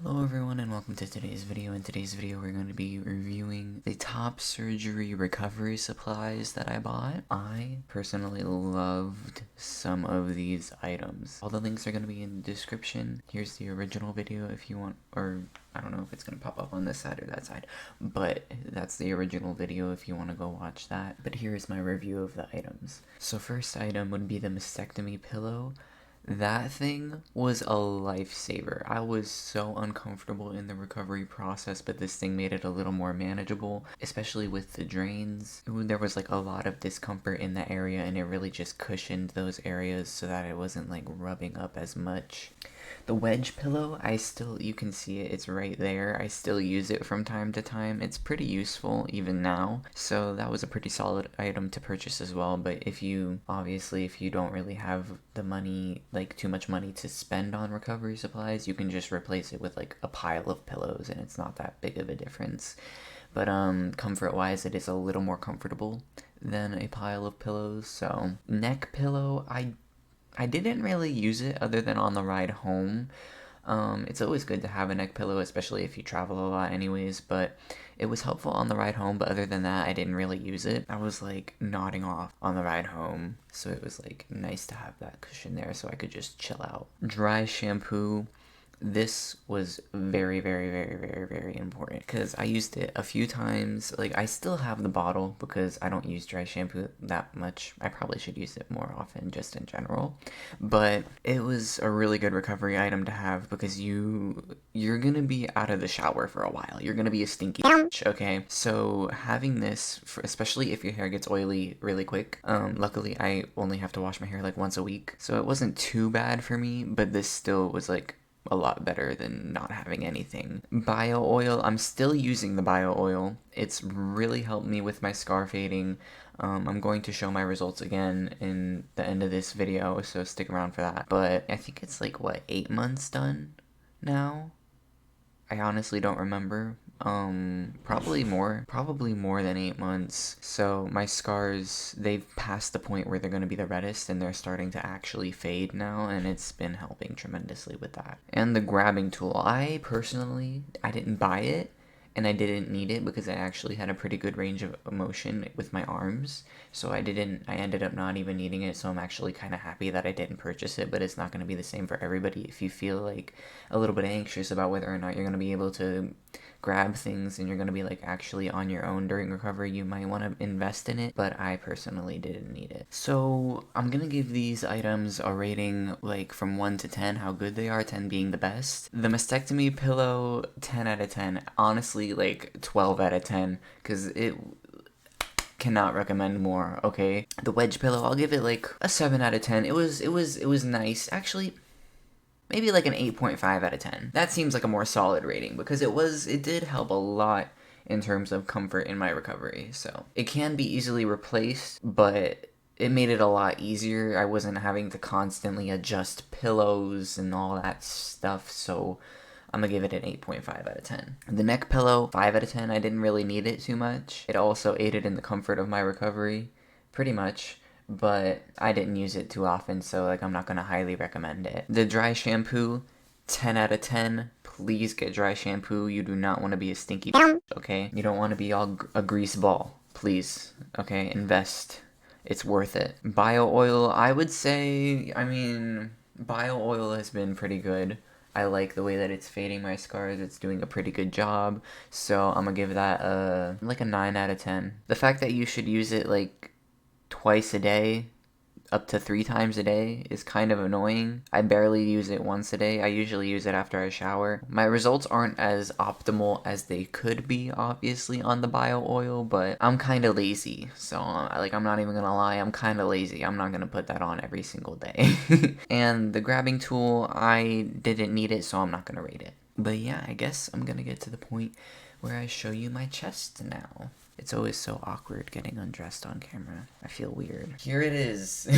Hello everyone and welcome to today's video. In today's video we're going to be reviewing the top surgery recovery supplies that I bought. I personally loved some of these items. All the links are going to be in the description. Here's the original video if you want, or I don't know if it's going to pop up on this side or that side, but that's the original video if you want to go watch that. But here is my review of the items. So first item would be the mastectomy pillow. That thing was a lifesaver. I was so uncomfortable in the recovery process, but this thing made it a little more manageable, especially with the drains. There was like a lot of discomfort in that area, and it really just cushioned those areas so that it wasn't like rubbing up as much. The wedge pillow, you can see it, it's right there. I still use it from time to time. It's pretty useful even now. So that was a pretty solid item to purchase as well. But if you don't really have the money, like too much money to spend on recovery supplies, you can just replace it with like a pile of pillows and it's not that big of a difference. But comfort wise, it is a little more comfortable than a pile of pillows. So neck pillow, I didn't really use it other than on the ride home. It's always good to have a neck pillow, especially if you travel a lot anyways, but it was helpful on the ride home, but other than that, I didn't really use it. I was like nodding off on the ride home, so it was like nice to have that cushion there so I could just chill out. Dry shampoo. This was very, very, very, very, very important because I used it a few times. Like, I still have the bottle because I don't use dry shampoo that much. I probably should use it more often just in general. But it was a really good recovery item to have because you're gonna be out of the shower for a while. You're gonna be a stinky bitch, okay? So having this, especially if your hair gets oily really quick, luckily I only have to wash my hair like once a week. So it wasn't too bad for me, but this still was like a lot better than not having anything. Bio oil, I'm still using the bio oil. It's really helped me with my scar fading. I'm going to show my results again in the end of this video, so stick around for that. But I think it's like, 8 months done now? I honestly don't remember. Probably more than 8 months. So my scars, they've passed the point where they're going to be the reddest and they're starting to actually fade now, and it's been helping tremendously with that. And the grabbing tool, I didn't buy it and I didn't need it because I actually had a pretty good range of motion with my arms. So I ended up not even needing it, so I'm actually kind of happy that I didn't purchase it, but it's not going to be the same for everybody. If you feel like a little bit anxious about whether or not you're going to be able to grab things and you're going to be like actually on your own during recovery, you might want to invest in it, but I personally didn't need it. So I'm going to give these items a rating like from 1 to 10, how good they are, 10 being the best. The mastectomy pillow, 10 out of 10. Honestly, like 12 out of 10, because it cannot recommend more, okay? The wedge pillow, I'll give it like a 7 out of 10. It was nice. Actually, maybe like an 8.5 out of 10. That seems like a more solid rating because it did help a lot in terms of comfort in my recovery. So it can be easily replaced, but it made it a lot easier. I wasn't having to constantly adjust pillows and all that stuff, so I'm gonna give it an 8.5 out of 10. The neck pillow, 5 out of 10. I didn't really need it too much. It also aided in the comfort of my recovery, pretty much, but I didn't use it too often, so like I'm not gonna highly recommend it. The dry shampoo, 10 out of 10. Please get dry shampoo. You do not want to be a stinky bitch, okay? You don't want to be all a grease ball. Please, okay? Invest. It's worth it. Bio oil, I would say, bio oil has been pretty good. I like the way that it's fading my scars. It's doing a pretty good job. So I'm gonna give that like a 9 out of 10. The fact that you should use it like twice a day, up to 3 times a day, is kind of annoying. I barely use it once a day. I usually use it after I shower. My results aren't as optimal as they could be, obviously, on the bio oil, but I'm kind of lazy. So, I'm not even gonna lie, I'm kind of lazy. I'm not gonna put that on every single day. And the grabbing tool, I didn't need it, so I'm not gonna rate it. But yeah, I guess I'm gonna get to the point where I show you my chest now. It's always so awkward getting undressed on camera. I feel weird. Here it is.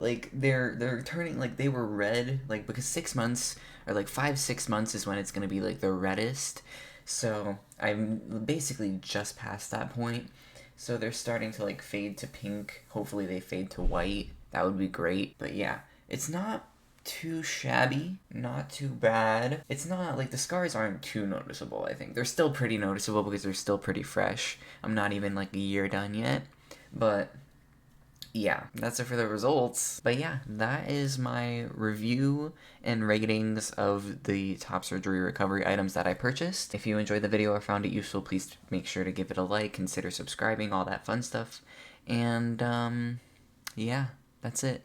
Like, they're turning, like, they were red, like, because 6 months, or like 5-6 months is when it's gonna be, like, the reddest. So, I'm basically just past that point. So they're starting to, like, fade to pink. Hopefully they fade to white. That would be great. But yeah, it's not too shabby, not too bad. It's not, like, the scars aren't too noticeable, I think. They're still pretty noticeable because they're still pretty fresh. I'm not even, like, a year done yet. But yeah, that's it for the results. But yeah, that is my review and ratings of the top surgery recovery items that I purchased. If you enjoyed the video or found it useful, please make sure to give it a like, consider subscribing, all that fun stuff. And yeah, that's it.